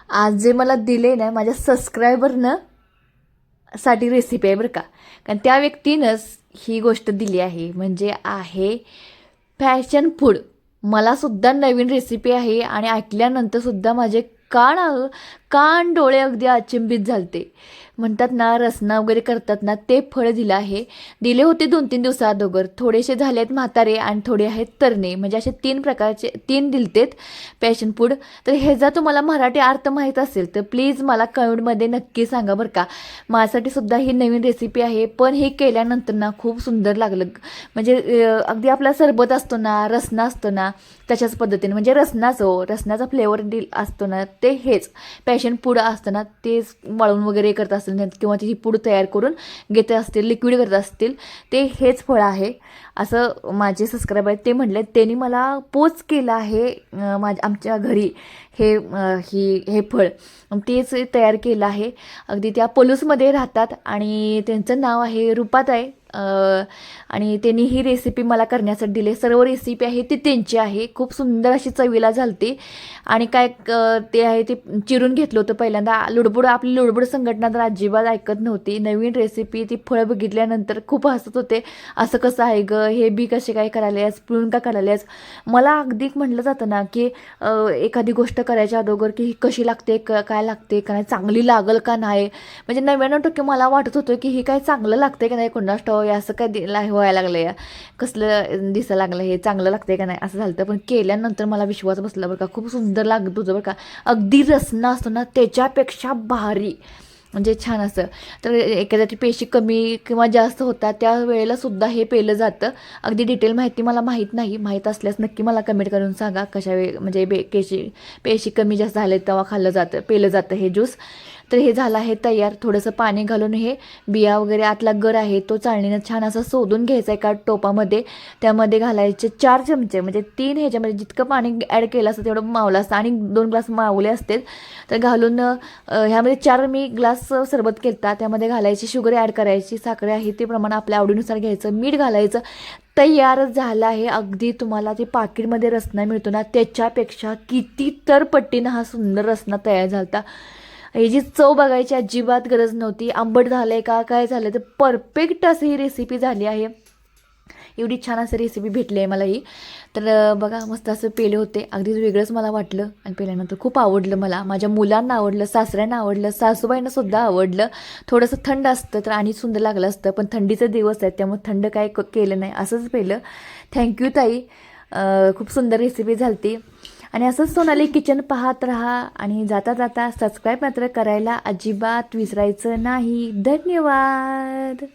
आज जे मला दिले ना माझ्या सबस्क्रायबरनं साठी रेसिपी आहे बरं का. कारण त्या व्यक्तीनंच ही गोष्ट दिली आहे. म्हणजे आहे फॅशन फूड. मलासुद्धा नवीन रेसिपी आहे आणि ऐकल्यानंतरसुद्धा माझे कान डोळे अगदी अचंबित झालते. म्हणतात ना रसना वगैरे करतात ना ते फळ दिलं आहे. दिले होते 2-3 दिवसा अगोदर. थोडेसे झाले आहेत म्हातारे आणि थोडे आहेत तरणे. म्हणजे असे 3 प्रकारचे 3 दिलतेत पॅशन फूड. तर ह्याचा तुम्हाला मराठी अर्थ माहीत असेल तर प्लीज मला कमेंटमध्ये नक्की सांगा बरं का. माझ्यासाठी सुद्धा ही नवीन रेसिपी आहे. पण हे केल्यानंतर ना खूप सुंदर लागलं. म्हणजे अगदी आपला सरबत असतो ना, रसना असतो ना, तशाच पद्धतीने म्हणजे रसनाचा फ्लेवर असतो ना ते हेच पॅशन फूड असतं ना तेच वाळून वगैरे करत असतील किंवा त्याची पूड तयार करून घेत असतील, लिक्विड करत असतील, ते हेच फळ आहे असं माझे सबस्क्रायबर आहेत ते म्हटले. त्यांनी मला पोच केलं आहे आमच्या घरी हे फळ तेच तयार केलं आहे. अगदी त्या पलूसमध्ये राहतात आणि त्यांचं नाव आहे रुपाताई. आणि त्यांनी ही रेसिपी मला करण्यासाठी दिली. सर्व रेसिपी आहे ती त्यांची आहे. खूप सुंदर अशी चवीला झालती. आणि काय ते आहे ते चिरून घेतलं होतं पहिल्यांदा. आपली लुडबुड संघटना तर अजिबात ऐकत नव्हती. नवीन रेसिपी ती फळं बघितल्यानंतर खूप हसत होते. असं कसं आहे गं, हे बी कसे काय करायल्यास, पिळून का करायल्यास. मला अगदी म्हटलं जातं ना की एखादी गोष्ट करायच्या अगोदर की ही कशी लागते, काय लागते का नाही, चांगली लागल का नाही. म्हणजे 99% मला वाटत होतं की ही काय चांगलं लागते का नाही, कोणास ठाऊक असं काय व्हायला लागलं या, कसलं दिसायला लागलं, हे चांगलं लागतंय का नाही असं झालं. पण केल्यानंतर मला विश्वास बसला बरं का. खूप सुंदर लागत होतं बरं का. अगदी रसना असतो ना त्याच्यापेक्षा भारी. म्हणजे छान असं. तर एखाद्याची पेशी कमी किंवा जास्त होतात त्या वेळेला सुद्धा हे पेलं जातं. अगदी डिटेल माहिती मला माहीत नाही. माहीत असल्यास नक्की मला कमेंट करून सांगा म्हणजे पेशी कमी जास्त झाले तेव्हा पेलं जातं हे ज्यूस. तर हे झालं आहे तयार. थोडंसं पाणी घालून हे बिया वगैरे आतला गर आहे तो चाळणीनं छान असं शोधून घ्यायचा एका टोपामध्ये. त्यामध्ये घालायचे 4 चमचे म्हणजे 3 ह्याच्यामध्ये जितकं पाणी ॲड केलं असतं तेवढं मावलं असतं आणि 2 ग्लास मावले असते. तर घालून ह्यामध्ये 4 मी ग्लास सरबत केलता. त्यामध्ये घालायची शुगर ॲड करायची, साखर आहे ते प्रमाण आपल्या आवडीनुसार घ्यायचं, मीठ घालायचं. तयार झालं आहे. अगदी तुम्हाला ते पाकिटमध्ये रसना मिळतो ना त्याच्यापेक्षा किती तर पट्टीनं हा सुंदर रसना तयार झाला होता. ह्याची चव बघायची अजिबात गरज नव्हती. आंबट झालं आहे का काय झालं तर परफेक्ट असं ही रेसिपी झाली आहे. एवढी छान असं रेसिपी भेटली आहे मला ही. तर बघा मस्त असं पेले होते. अगदीच वेगळंच मला वाटलं आणि पेल्यानंतर खूप आवडलं मला. माझ्या मुलांना आवडलं, सासऱ्यांना आवडलं, सासूबाईंना सुद्धा आवडलं. थोडंसं थंड असतं तर आणि सुंदर लागलं असतं. पण थंडीचे दिवस आहेत त्यामुळे थंड काय केलं नाही, असंच पेलं. थँक्यू ताई. खूप सुंदर रेसिपी झाली. आणि असंच सोनाली किचन पाहत राहा आणि जाता जाता सबस्क्राईब मात्र करायला अजिबात विसरायचं नाही. धन्यवाद.